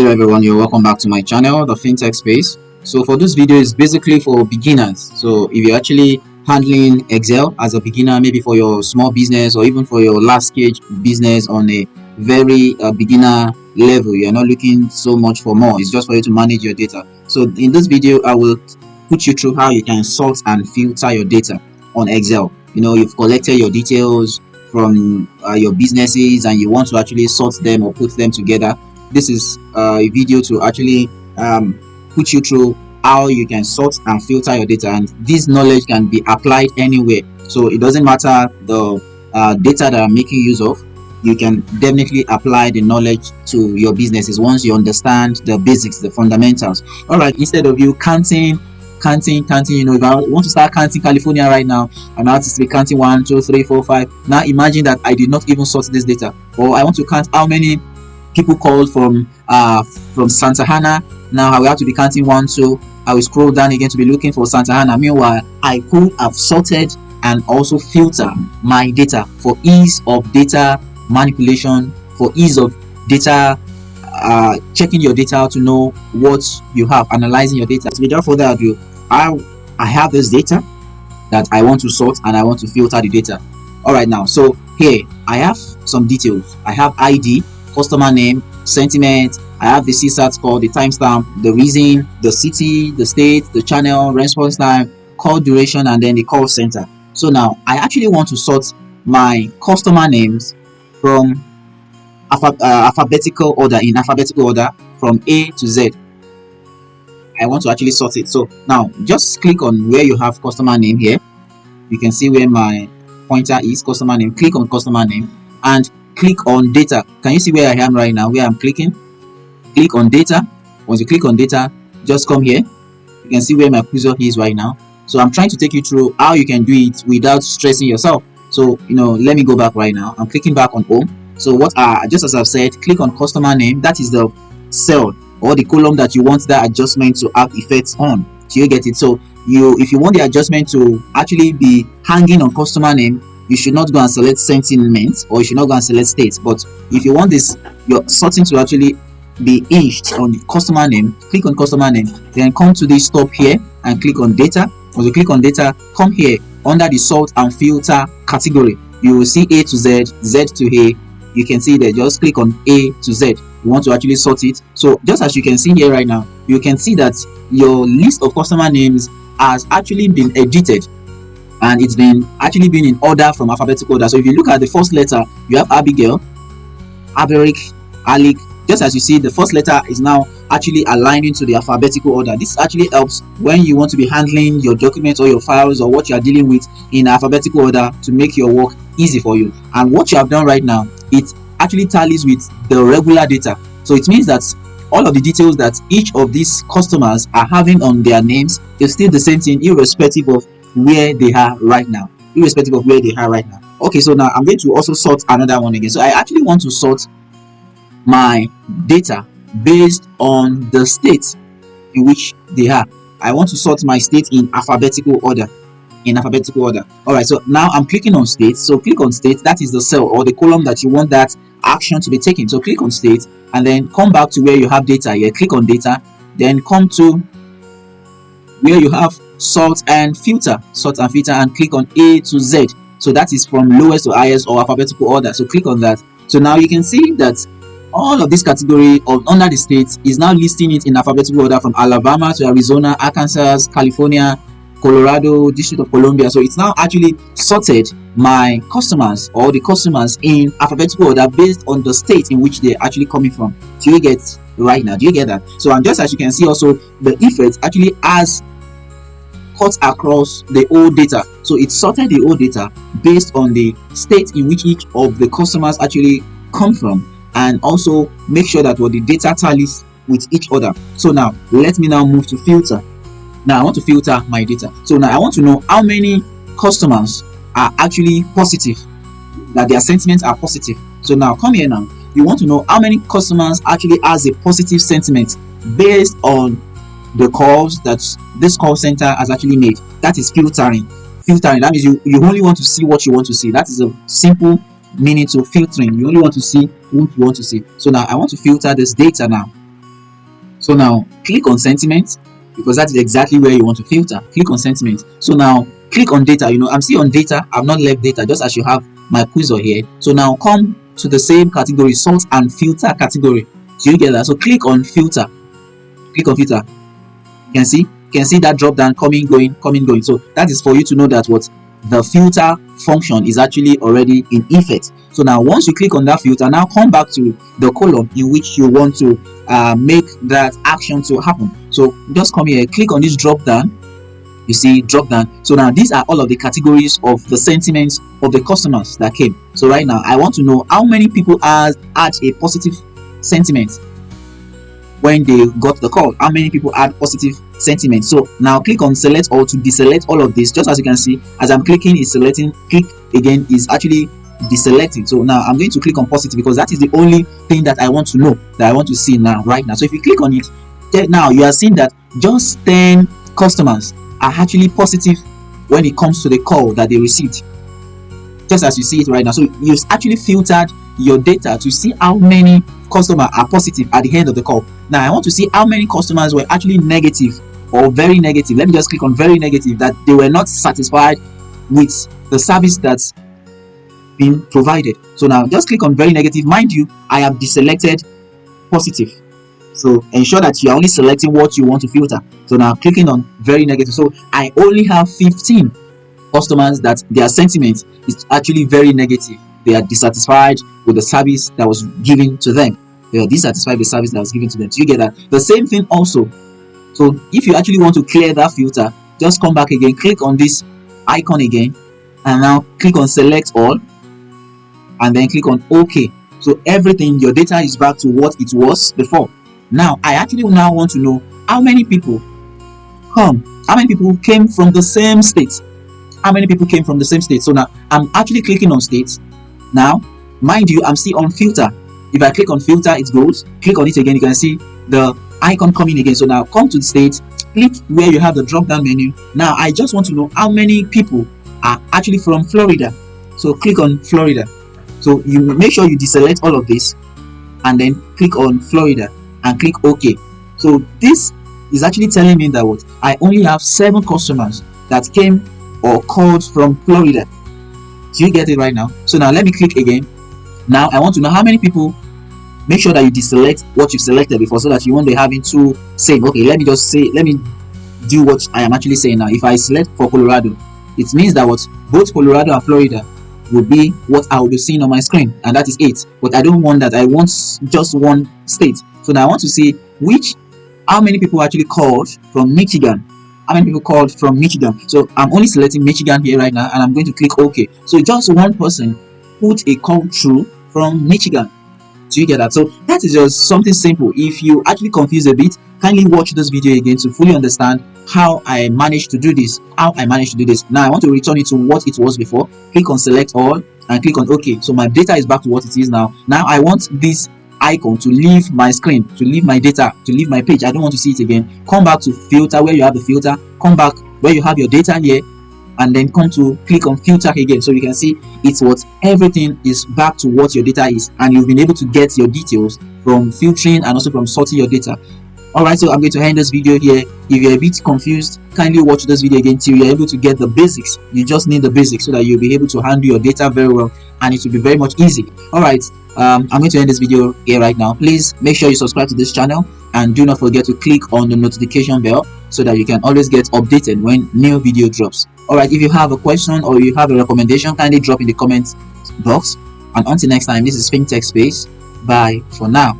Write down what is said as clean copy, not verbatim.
Hello everyone, you're welcome back to my channel, the FinTech Space. So for this video is basically for beginners. So if you're actually handling Excel as a beginner, maybe for your small business or even for your large scale business on a very beginner level, you're not looking so much for more, it's just for you to manage your data. So in this video I will put you through how you can sort and filter your data on Excel. You've collected your details from your businesses and you want to actually sort them or put them together. This is a video to actually put you through how you can sort and filter your data, and this knowledge can be applied anywhere. So it doesn't matter the data that I'm making use of, you can definitely apply the knowledge to your businesses once you understand the basics, the fundamentals. All right, instead of you counting, if I want to start counting California right now, I'm out to be counting 1 2 3 4 5. Now imagine that I did not even sort this data, or I want to count how many people called from Santa Ana. Now I will have to be counting 1 2. I will scroll down again to be looking for Santa Ana. Meanwhile, I could have sorted and also filter my data for ease of data manipulation, for ease of data checking your data to know what you have, analyzing your data. So without further ado, I have this data that I want to sort and I want to filter the data. All right, now so here I have some details. I have ID, customer name, sentiment. I have the CSAT score, the timestamp, the reason, the city, the state, the channel, response time, call duration, and then the call center. So now I actually want to sort my customer names from alphabetical order, in alphabetical order from A to Z. I want to actually sort it. So now just click on where you have customer name here. You can see where my pointer is, customer name. Click on customer name and click on data. Can you see where I am right now, where I'm clicking? Click on data. Once you click on data, just come here. You can see where my cursor is right now. So I'm trying to take you through how you can do it without stressing yourself. So let me go back right now. I'm clicking back on home. So just as I've said, click on customer name. That is the cell or the column that you want that adjustment to have effects on. Do you get it? So if you want the adjustment to actually be hanging on customer name, you should not go and select sentiment, or you should not go and select state. But if you want this, your sorting to actually be hinged on the customer name, click on customer name, then come to this top here and click on data. Once you click on data, come here under the sort and filter category. You will see A to Z, Z to A. You can see that, just click on A to Z. You want to actually sort it. So just as you can see here right now, you can see that your list of customer names has actually been edited, and it's been in order from alphabetical order. So if you look at the first letter, you have Abigail, Aberic, Alec. Just as you see, the first letter is now actually aligning to the alphabetical order. This actually helps when you want to be handling your documents or your files or what you are dealing with in alphabetical order to make your work easy for you. And what you have done right now, it actually tallies with the regular data. So it means that all of the details that each of these customers are having on their names is still the same thing, irrespective of where they are right now. Okay, so now I'm going to also sort another one again. So I actually want to sort my data based on the state in which they are. I want to sort my state in alphabetical order. All right, so now I'm clicking on state. So click on state. That is the cell or the column that you want that action to be taken. So click on state and then come back to where you have data here. Click on data, then come to where you have sort and filter, and click on A to Z. So that is from lowest to highest or alphabetical order. So click on that. So now you can see that all of this category of under the states is now listing it in alphabetical order from Alabama to Arizona, Arkansas, California, Colorado, District of Columbia. So it's now actually sorted my customers or the customers in alphabetical order based on the state in which they're actually coming from. Do you get right now? Do you get that? So, and just as you can see also, the effect actually has cut across the old data. So it sorted the old data based on the state in which each of the customers actually come from, and also make sure that what the data tallies with each other. So now let me now move to filter. Now I want to filter my data. So now I want to know how many customers are actually positive, that their sentiments are positive. So now come here now. You want to know how many customers actually has a positive sentiment based on the calls that this call center has actually made. That is filtering. That means you only want to see what you want to see. That is a simple meaning to filtering. You only want to see what you want to see. So now I want to filter this data now. So now click on sentiment, because that is exactly where you want to filter. Click on sentiment. So now click on data. I'm still on data. I've not left data, just as you have my cursor here. So now come to the same category, sort and filter category. Do you get that? So click on filter. Click on filter. You can see that drop down coming, going. So that is for you to know that what the filter function is actually already in effect. So now once you click on that filter, now come back to the column in which you want to make that action to happen. So just come here, click on this drop down. You see drop down. So now these are all of the categories of the sentiments of the customers that came. So right now I want to know how many people had a positive sentiment when they got the call. How many people had positive sentiment? So now click on select all to deselect all of this. Just as you can see, as I'm clicking, is selecting. Click again is actually deselecting. So now I'm going to click on positive, because that is the only thing that I want to know, that I want to see now, right now. So if you click on it, now you are seeing that just 10 customers are actually positive when it comes to the call that they received, just as you see it right now. So you've actually filtered your data to see how many customers are positive at the end of the call. Now I want to see how many customers were actually negative or very negative. Let me just click on very negative, that they were not satisfied with the service that's been provided. So now just click on very negative. Mind you, I have deselected positive, so ensure that you are only selecting what you want to filter. So now clicking on very negative. So I only have 15 customers that their sentiment is actually very negative. They are dissatisfied with the service that was given to them. They are dissatisfied with the service that was given to them. Do you get that? The same thing also. So if you actually want to clear that filter, just come back again, click on this icon again, and now click on select all, and then click on OK. So everything, your data is back to what it was before. Now I actually now want to know how many people came from the same state. How many people came from the same state? So now I'm actually clicking on states. Now mind you, I'm still on filter. If I click on filter, it goes. Click on it again, you can see the icon coming again. So now come to the state, click where you have the drop down menu. Now I just want to know how many people are actually from Florida. So click on Florida. So you make sure you deselect all of this, and then click on Florida and click OK. So this is actually telling me that what I only have 7 customers that came or called from Florida. Do you get it right now? So now let me click again. Now I want to know how many people. Make sure that you deselect what you've selected before, so that you won't be having to say, okay, let me do what I am actually saying now. If I select for Colorado, it means that what both Colorado and Florida will be what I will be seeing on my screen, and that is 8. But I don't want that. I want just one state. So now I want to see how many people actually called from Michigan. How many people called from Michigan? So I'm only selecting Michigan here right now, and I'm going to click OK. So just one person put a call through from Michigan. Do you get that? So that is just something simple. If you actually confuse a bit, kindly watch this video again to fully understand how I managed to do this. Now I want to return it to what it was before. Click on select all and click on OK. So my data is back to what it is now. Now I want this icon to leave my screen, to leave my data, to leave my page. I don't want to see it again. Come back to filter where you have the filter. Come back where you have your data here, and then come to click on filter again. So you can see it's what everything is back to what your data is, and you've been able to get your details from filtering and also from sorting your data. Alright, so I'm going to end this video here. If you're a bit confused, kindly watch this video again till you're able to get the basics. You just need the basics so that you'll be able to handle your data very well, and it will be very much easy. Alright, I'm going to end this video here right now. Please make sure you subscribe to this channel, and do not forget to click on the notification bell so that you can always get updated when new video drops. Alright, if you have a question or you have a recommendation, kindly drop in the comments box. And until next time, this is FinTech Space. Bye for now.